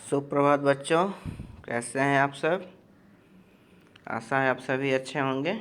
सुप्रभात बच्चों, कैसे हैं आप सब। आशा है आप सभी अच्छे होंगे।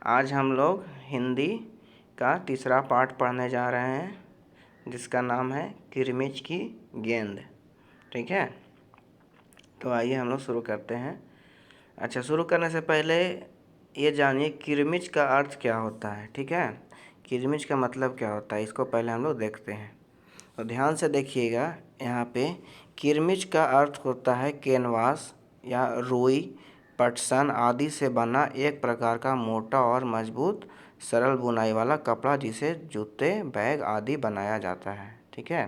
आज हम लोग हिंदी का तीसरा पाठ पढ़ने जा रहे हैं जिसका नाम है किरमिच की गेंद। ठीक है, तो आइए हम लोग शुरू करते हैं। अच्छा, शुरू करने से पहले ये जानिए किरमिच का अर्थ क्या होता है। ठीक है, किरमिच का मतलब क्या होता है इसको पहले हम लोग देखते हैं। तो ध्यान से देखिएगा, यहाँ पे किरमिच का अर्थ होता है कैनवास या रुई, पटसन आदि से बना एक प्रकार का मोटा और मजबूत सरल बुनाई वाला कपड़ा जिसे जूते, बैग आदि बनाया जाता है। ठीक है,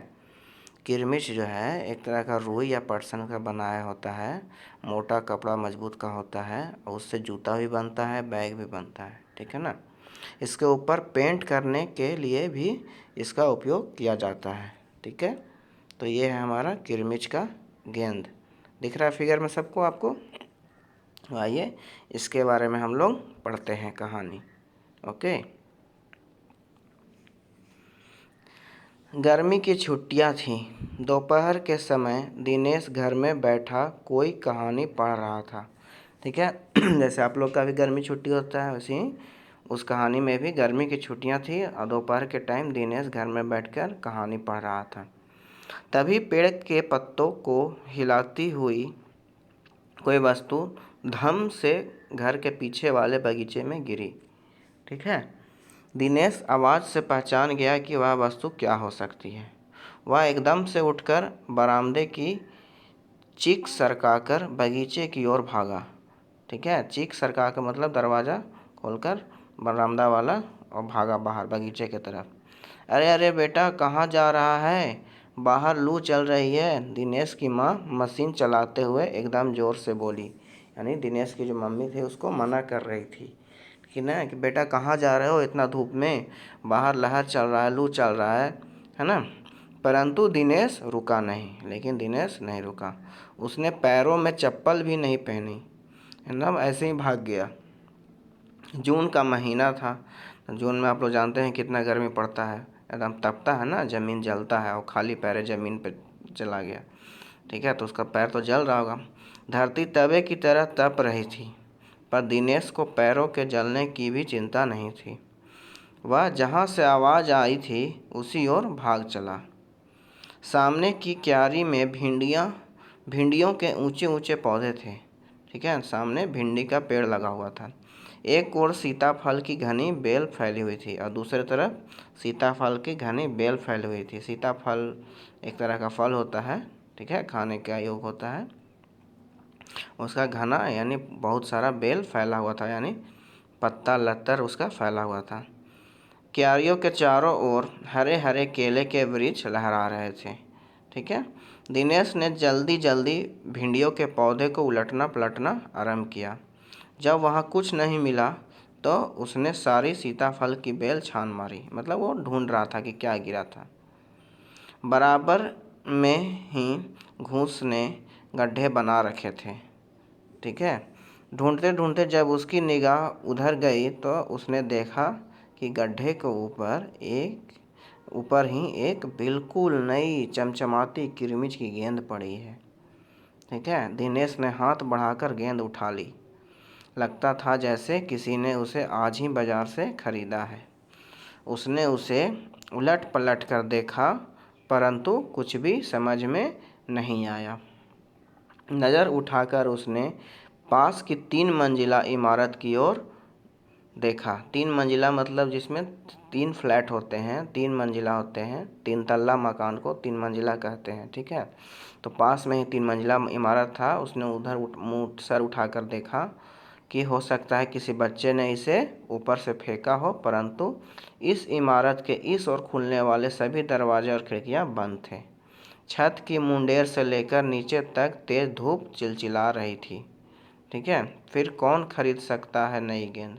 किरमिच जो है एक तरह का रुई या पटसन का बनाया होता है, मोटा कपड़ा मजबूत का होता है और उससे जूता भी बनता है, बैग भी बनता है। ठीक है ना। इसके ऊपर पेंट करने के लिए भी इसका उपयोग किया जाता है। ठीक है, तो ये है हमारा किरमिच का गेंद। दिख रहा है फिगर में सबको आपको। आइए इसके बारे में हम लोग पढ़ते हैं कहानी। ओके, गर्मी की छुट्टियां थीं। दोपहर के समय दिनेश घर में बैठा कोई कहानी पढ़ रहा था। ठीक है जैसे आप लोग का भी गर्मी छुट्टी होता है वैसे ही उस कहानी में भी गर्मी की छुट्टियां थी और दोपहर के टाइम दिनेश घर में बैठकर कहानी पढ़ रहा था। तभी पेड़ के पत्तों को हिलाती हुई कोई वस्तु धम से घर के पीछे वाले बगीचे में गिरी। ठीक है, दिनेश आवाज़ से पहचान गया कि वह वस्तु क्या हो सकती है। वह एकदम से उठकर बरामदे की चीख सरकाकर बगीचे की ओर भागा। ठीक है, चीख सरका का मतलब दरवाज़ा खोलकर बरामदा वाला और भागा बाहर बगीचे की तरफ। अरे अरे बेटा, कहाँ जा रहा है? बाहर लू चल रही है, दिनेश की माँ मशीन चलाते हुए एकदम ज़ोर से बोली। यानी दिनेश की जो मम्मी थी उसको मना कर रही थी कि ना कि बेटा कहाँ जा रहे हो इतना धूप में, बाहर लहर चल रहा है, लू चल रहा है ना। परंतु दिनेश रुका नहीं, लेकिन दिनेश नहीं रुका। उसने पैरों में चप्पल भी नहीं पहनी, एकदम ऐसे ही भाग गया। जून का महीना था। जून में आप लोग जानते हैं कितना गर्मी पड़ता है, एकदम तपता है ना, ज़मीन जलता है और खाली पैर ज़मीन पे चला गया। ठीक है, तो उसका पैर तो जल रहा होगा। धरती तवे की तरह तप रही थी, पर दिनेश को पैरों के जलने की भी चिंता नहीं थी। वह जहाँ से आवाज़ आई थी उसी ओर भाग चला। सामने की क्यारी में भिंडियों के ऊंचे ऊंचे पौधे थे। ठीक है, सामने भिंडी का पेड़ लगा हुआ था। एक ओर सीताफल की घनी बेल फैली हुई थी और दूसरी तरफ सीताफल की घनी बेल फैली हुई थी। सीताफल एक तरह का फल होता है, ठीक है, खाने का योग होता है। उसका घना यानी बहुत सारा बेल फैला हुआ था, यानी पत्ता लतर उसका फैला हुआ था। क्यारियों के चारों ओर हरे हरे केले के वृक्ष लहरा रहे थे। ठीक है, दिनेश ने जल्दी जल्दी भिंडियों के पौधे को उलटना पलटना आरंभ किया। जब वहाँ कुछ नहीं मिला तो उसने सारी सीताफल की बेल छान मारी, मतलब वो ढूंढ रहा था कि क्या गिरा था। बराबर में ही घूस ने गड्ढे बना रखे थे। ठीक है, ढूंढते ढूंढते जब उसकी निगाह उधर गई तो उसने देखा कि गड्ढे के ऊपर ही एक बिल्कुल नई चमचमाती किरमिच की गेंद पड़ी है। ठीक है, दिनेश ने हाथ बढ़ाकर गेंद उठा ली। लगता था जैसे किसी ने उसे आज ही बाजार से खरीदा है। उसने उसे उलट पलट कर देखा, परंतु कुछ भी समझ में नहीं आया। नज़र उठाकर उसने पास की 3 मंजिला इमारत की ओर देखा। 3 मंजिला मतलब जिसमें 3 फ्लैट होते हैं, 3 मंजिला होते हैं, 3 तल्ला मकान को 3 मंजिला कहते हैं। ठीक है, तो पास में ही 3 मंजिला इमारत था। उसने उधर मुँह सर उठाकर देखा कि हो सकता है किसी बच्चे ने इसे ऊपर से फेंका हो, परंतु इस इमारत के इस ओर खुलने वाले सभी दरवाजे और खिड़कियां बंद थे। छत की मुंडेर से लेकर नीचे तक तेज धूप चिलचिला रही थी। ठीक है, फिर कौन खरीद सकता है नई गेंद।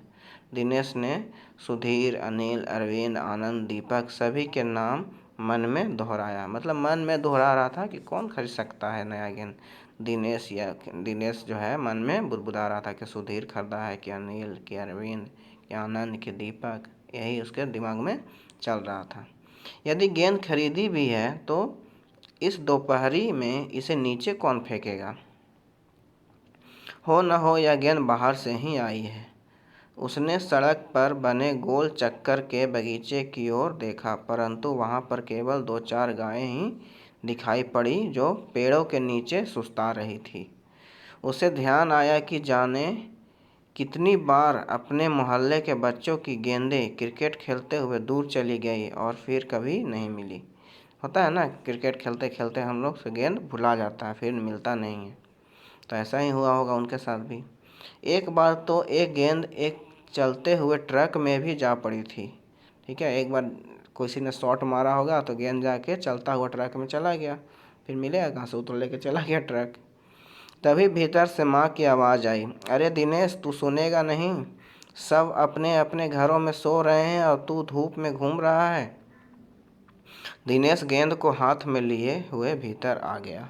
दिनेश ने सुधीर, अनिल, अरविंद, आनंद, दीपक सभी के नाम मन में दोहराया, मतलब मन में दोहरा रहा था कि कौन खरीद सकता है नया गेंद। दिनेश जो है मन में बुदबुदा रहा था कि सुधीर खरीदा है, कि अनिल, कि अरविंद, कि आनंद, कि दीपक, यही उसके दिमाग में चल रहा था। यदि गेंद खरीदी भी है तो इस दोपहरी में इसे नीचे कौन फेंकेगा? हो न हो यह गेंद बाहर से ही आई है। उसने सड़क पर बने गोल चक्कर के बगीचे की ओर देखा, परंतु वहाँ पर केवल 2-4 गायें ही दिखाई पड़ी जो पेड़ों के नीचे सुस्ता रही थी। उसे ध्यान आया कि जाने कितनी बार अपने मोहल्ले के बच्चों की गेंदें क्रिकेट खेलते हुए दूर चली गई और फिर कभी नहीं मिली। होता है ना, क्रिकेट खेलते खेलते हम लोग से गेंद भुला जाता है, फिर मिलता नहीं है। तो ऐसा ही हुआ होगा उनके साथ भी। एक बार तो एक गेंद एक चलते हुए ट्रक में भी जा पड़ी थी। ठीक है, एक बार किसी ने शॉट मारा होगा तो गेंद जाके चलता हुआ ट्रक में चला गया, फिर मिलेगा कहाँ से, उतर लेके चला गया ट्रक। तभी भीतर से माँ की आवाज़ आई, अरे दिनेश, तू सुनेगा नहीं? सब अपने अपने घरों में सो रहे हैं और तू धूप में घूम रहा है। दिनेश गेंद को हाथ में लिए हुए भीतर आ गया।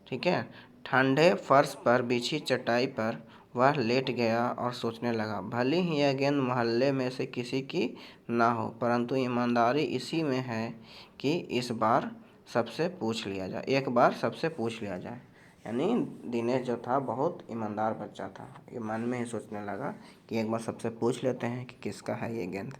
ठीक है, ठंडे फर्श पर बिछी चटाई पर वह लेट गया और सोचने लगा, भले ही यह गेंद मोहल्ले में से किसी की ना हो, परंतु ईमानदारी इसी में है कि इस बार सबसे पूछ लिया जाए, एक बार सबसे पूछ लिया जाए। यानी दिनेश जो था बहुत ईमानदार बच्चा था। ये मन में ही सोचने लगा कि एक बार सबसे पूछ लेते हैं कि किसका है ये गेंद।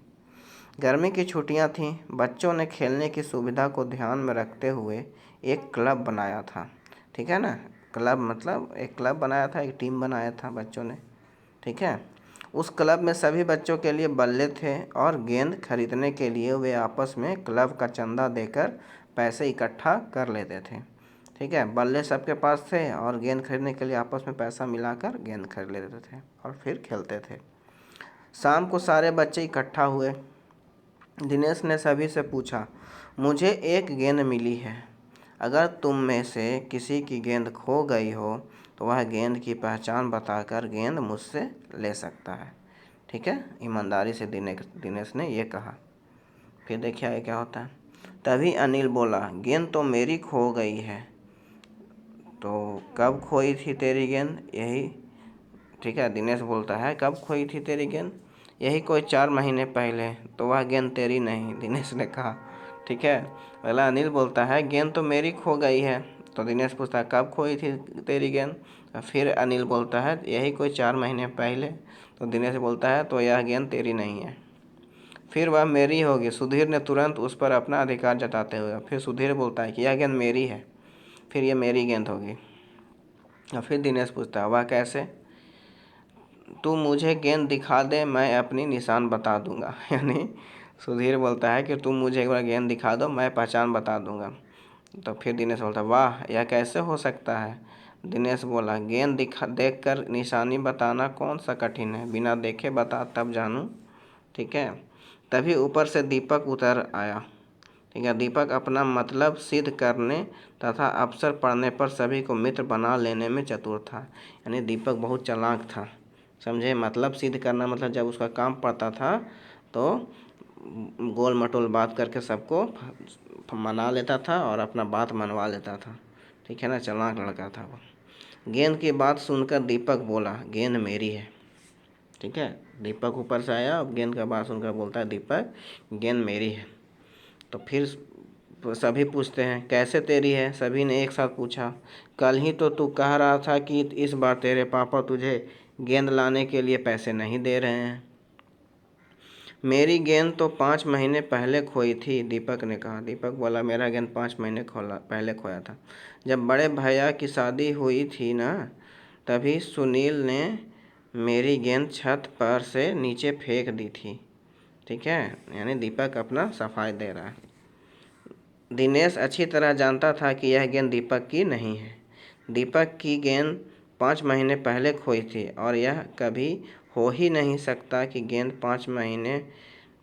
गर्मी की छुट्टियां थीं। बच्चों ने खेलने की सुविधा को ध्यान में रखते हुए एक क्लब बनाया था। ठीक है ना, क्लब मतलब एक क्लब बनाया था, एक टीम बनाया था बच्चों ने। ठीक है, उस क्लब में सभी बच्चों के लिए बल्ले थे और गेंद खरीदने के लिए वे आपस में क्लब का चंदा देकर पैसे इकट्ठा कर लेते थे। ठीक है, बल्ले सबके पास थे और गेंद खरीदने के लिए आपस में पैसा मिलाकर गेंद खरीद लेते थे और फिर खेलते थे। शाम को सारे बच्चे इकट्ठा हुए। दिनेश ने सभी से पूछा, मुझे एक गेंद मिली है। अगर तुम में से किसी की गेंद खो गई हो तो वह गेंद की पहचान बताकर गेंद मुझसे ले सकता है। ठीक है, ईमानदारी से दिनेश ने ये कहा। फिर देखिए आगे क्या होता है। तभी अनिल बोला, गेंद तो मेरी खो गई है। तो कब खोई थी तेरी गेंद? यही। ठीक है, दिनेश बोलता है, कब खोई थी तेरी गेंद? यही कोई 4 महीने पहले। तो वह गेंद तेरी नहीं, दिनेश ने कहा। ठीक है, पहला अनिल बोलता है, गेंद तो मेरी खो गई है। तो दिनेश पूछता है, कब खोई थी तेरी गेंद? फिर अनिल बोलता है, यही कोई 4 महीने पहले। तो दिनेश बोलता है, तो यह गेंद तेरी नहीं है, फिर वह मेरी होगी। सुधीर ने तुरंत उस पर अपना अधिकार जताते हुए फिर सुधीर बोलता है कि यह गेंद मेरी है, फिर ये मेरी गेंद होगी। और फिर दिनेश पूछता है, वह कैसे? तू मुझे गेंद दिखा दे, मैं अपनी निशान बता दूंगा। यानी सुधीर बोलता है कि तुम मुझे एक बार गेंद दिखा दो, मैं पहचान बता दूंगा। तो फिर दिनेश बोलता है, वाह, यह कैसे हो सकता है? दिनेश बोला, गेंद देख कर निशानी बताना कौन सा कठिन है, बिना देखे बता तब जानूं। ठीक है, तभी ऊपर से दीपक उतर आया। ठीक है, दीपक अपना मतलब सिद्ध करने तथा अवसर पड़ने पर सभी को मित्र बना लेने में चतुर था। यानी दीपक बहुत चालाक था, समझे। मतलब सिद्ध करना मतलब जब उसका काम पड़ता था तो गोल मटोल बात करके सबको मना लेता था और अपना बात मनवा लेता था। ठीक है ना, चालाक लड़का था वो। गेंद की बात सुनकर दीपक बोला, गेंद मेरी है। ठीक है, दीपक ऊपर से आया, अब गेंद का बात सुनकर बोलता है, दीपक गेंद मेरी है। तो फिर सभी पूछते हैं, कैसे तेरी है? सभी ने एक साथ पूछा। कल ही तो तू कह रहा था कि इस बार तेरे पापा तुझे गेंद लाने के लिए पैसे नहीं दे रहे हैं। मेरी गेंद तो 5 महीने पहले खोई थी, दीपक ने कहा। दीपक बोला, मेरा गेंद 5 महीने पहले खोया था। जब बड़े भैया की शादी हुई थी ना, तभी सुनील ने मेरी गेंद छत पर से नीचे फेंक दी थी। ठीक है, यानी दीपक अपना सफाई दे रहा है। दिनेश अच्छी तरह जानता था कि यह गेंद दीपक की नहीं है। दीपक की गेंद 5 महीने पहले खोई थी और यह कभी हो ही नहीं सकता कि गेंद 5 महीने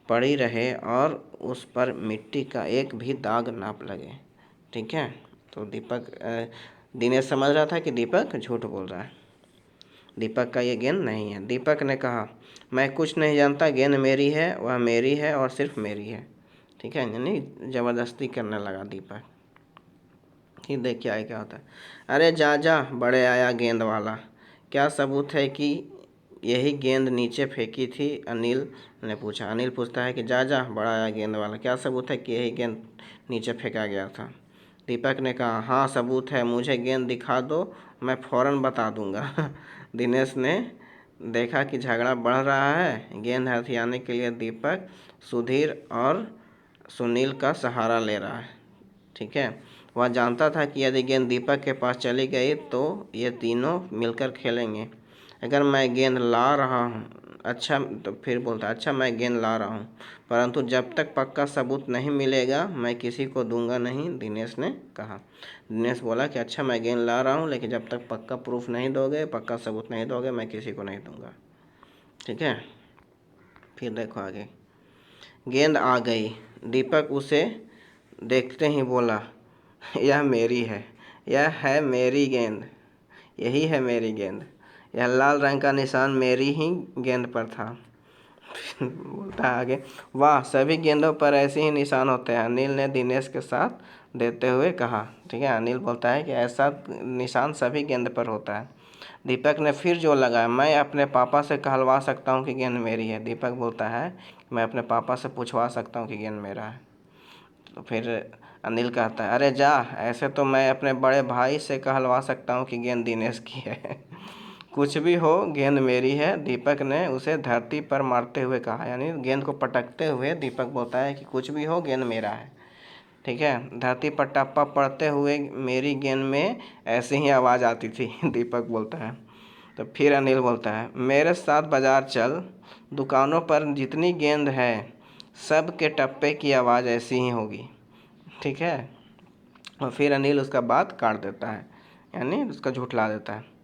पड़ी रहे और उस पर मिट्टी का एक भी दाग ना लगे। ठीक है, तो दिनेश समझ रहा था कि दीपक झूठ बोल रहा है, दीपक का ये गेंद नहीं है। दीपक ने कहा, मैं कुछ नहीं जानता, गेंद मेरी है, वह मेरी है और सिर्फ मेरी है। ठीक है, यानी ज़बरदस्ती करने लगा दीपक। ठीक, देखिए आगे क्या होता है। अरे जा जा, बड़े आया गेंद वाला, क्या सबूत है कि यही गेंद नीचे फेंकी थी? अनिल ने पूछा। अनिल पूछता है कि जा जा, बड़ा आया गेंद वाला, क्या सबूत है कि यही गेंद नीचे फेंका गया था? दीपक ने कहा, हाँ सबूत है, मुझे गेंद दिखा दो, मैं फ़ौरन बता दूंगा। दिनेश ने देखा कि झगड़ा बढ़ रहा है। गेंद हथियाने के लिए दीपक सुधीर और सुनील का सहारा ले रहा है। ठीक है, वह जानता था कि यदि गेंद दीपक के पास चली गई तो ये तीनों मिलकर खेलेंगे। अगर मैं गेंद ला रहा हूँ, अच्छा, तो फिर बोलता, अच्छा मैं गेंद ला रहा हूँ, परंतु जब तक पक्का सबूत नहीं मिलेगा मैं किसी को दूंगा नहीं, दिनेश ने कहा। दिनेश बोला कि अच्छा मैं गेंद ला रहा हूँ, लेकिन जब तक पक्का प्रूफ नहीं दोगे, पक्का सबूत नहीं दोगे, मैं किसी को नहीं दूंगा। ठीक है, फिर देखो आगे। गेंद आ गई। दीपक उसे देखते ही बोला, यह मेरी है, यह है मेरी गेंद, यही है मेरी गेंद। यह लाल रंग का निशान मेरी ही गेंद पर था। बोलता है आगे, वाह, सभी गेंदों पर ऐसे ही निशान होते हैं, अनिल ने दिनेश के साथ देते हुए कहा। ठीक है, अनिल बोलता है कि ऐसा निशान सभी गेंद पर होता है। दीपक ने फिर जोर लगाया, मैं अपने पापा से कहलवा सकता हूँ कि गेंद मेरी है। दीपक बोलता है, मैं अपने पापा से पूछवा सकता हूँ कि गेंद मेरा है। तो फिर अनिल कहता है, अरे जा, ऐसे तो मैं अपने बड़े भाई से कहलवा सकता हूँ कि गेंद दिनेश की है। कुछ भी हो, गेंद मेरी है, दीपक ने उसे धरती पर मारते हुए कहा। यानी गेंद को पटकते हुए दीपक बोलता है कि कुछ भी हो, गेंद मेरा है। ठीक है, धरती पर टप्पा पड़ते हुए मेरी गेंद में ऐसे ही आवाज़ आती थी। दीपक बोलता है। तो फिर अनिल बोलता है, मेरे साथ बाजार चल, दुकानों पर जितनी गेंद है सब के टप्पे की आवाज़ ऐसी ही होगी। ठीक है, और फिर अनिल उसका बात काट देता है, यानी उसका झुठला देता है।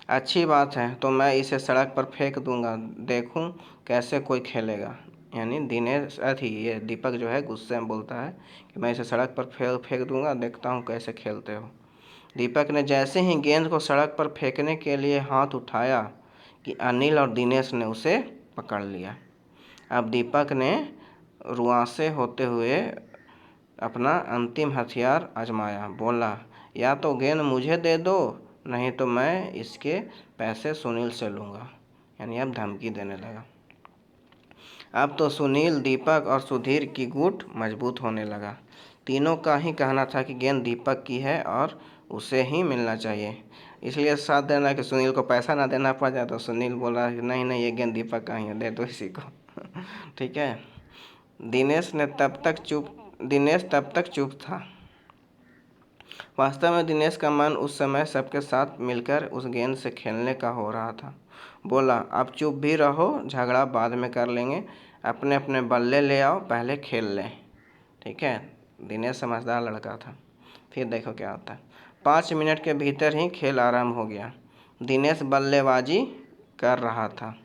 अच्छी बात है, तो मैं इसे सड़क पर फेंक दूंगा, देखूं कैसे कोई खेलेगा। यानी दिनेश ये दीपक जो है गुस्से में बोलता है कि मैं इसे सड़क पर फेंक दूंगा, देखता हूँ कैसे खेलते हो। दीपक ने जैसे ही गेंद को सड़क पर फेंकने के लिए हाथ उठाया कि अनिल और दिनेश ने उसे पकड़ लिया। अब दीपक ने रुआंसे होते हुए अपना अंतिम हथियार आजमाया। बोला, या तो गेंद मुझे दे दो, नहीं तो मैं इसके पैसे सुनील से लूँगा। यानी अब धमकी देने लगा। अब तो सुनील, दीपक और सुधीर की गुट मजबूत होने लगा। तीनों का ही कहना था कि गेंद दीपक की है और उसे ही मिलना चाहिए। इसलिए साथ देना कि सुनील को पैसा ना देना पड़ जाए। तो सुनील बोला कि नहीं नहीं, ये गेंद दीपक का ही है, दे दो इसी को। ठीक है, दिनेश तब तक चुप था। वास्तव में दिनेश का मन उस समय सबके साथ मिलकर उस गेंद से खेलने का हो रहा था। बोला, अब चुप भी रहो, झगड़ा बाद में कर लेंगे, अपने अपने बल्ले ले आओ, पहले खेल लें। ठीक है, दिनेश समझदार लड़का था। फिर देखो क्या होता है। 5 मिनट के भीतर ही खेल आरंभ हो गया। दिनेश बल्लेबाजी कर रहा था।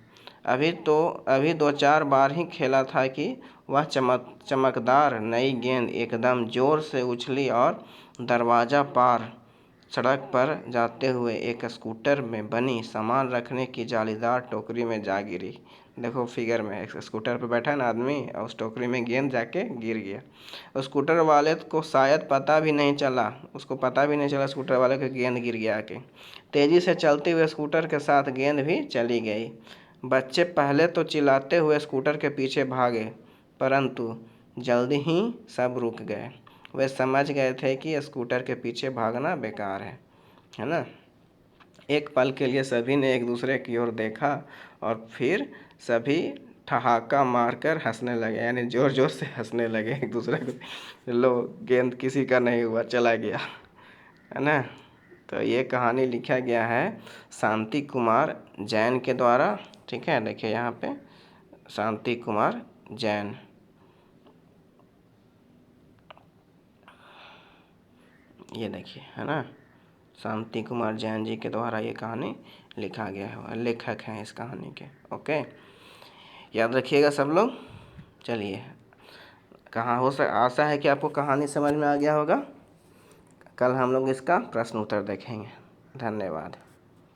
अभी 2-4 बार ही खेला था कि वह चमकदार नई गेंद एकदम ज़ोर से उछली और दरवाज़ा पार सड़क पर जाते हुए एक स्कूटर में बनी सामान रखने की जालीदार टोकरी में जा गिरी। देखो फिगर में एक स्कूटर पर बैठा है ना आदमी, और उस टोकरी में गेंद जाके गिर गया। स्कूटर वाले को शायद पता भी नहीं चला, स्कूटर वाले को गेंद गिर गया आके। तेज़ी से चलते हुए स्कूटर के साथ गेंद भी चली गई। बच्चे पहले तो चिल्लाते हुए स्कूटर के पीछे भागे, परंतु जल्दी ही सब रुक गए। वे समझ गए थे कि स्कूटर के पीछे भागना बेकार है ना। एक पल के लिए सभी ने एक दूसरे की ओर देखा और फिर सभी ठहाका मारकर हंसने लगे, यानी ज़ोर ज़ोर से हंसने लगे एक दूसरे को। लो, गेंद किसी का नहीं हुआ, चला गया, है ना। तो ये कहानी लिखा गया है शांति कुमार जैन के द्वारा। ठीक है, देखिए यहाँ पे शांति कुमार जैन, ये देखिए, है ना, शांति कुमार जैन जी के द्वारा ये कहानी लिखा गया है, लेखक हैं इस कहानी के। ओके, याद रखिएगा सब लोग। चलिए, आशा है कि आपको कहानी समझ में आ गया होगा। कल हम लोग इसका प्रश्न उत्तर देखेंगे। धन्यवाद।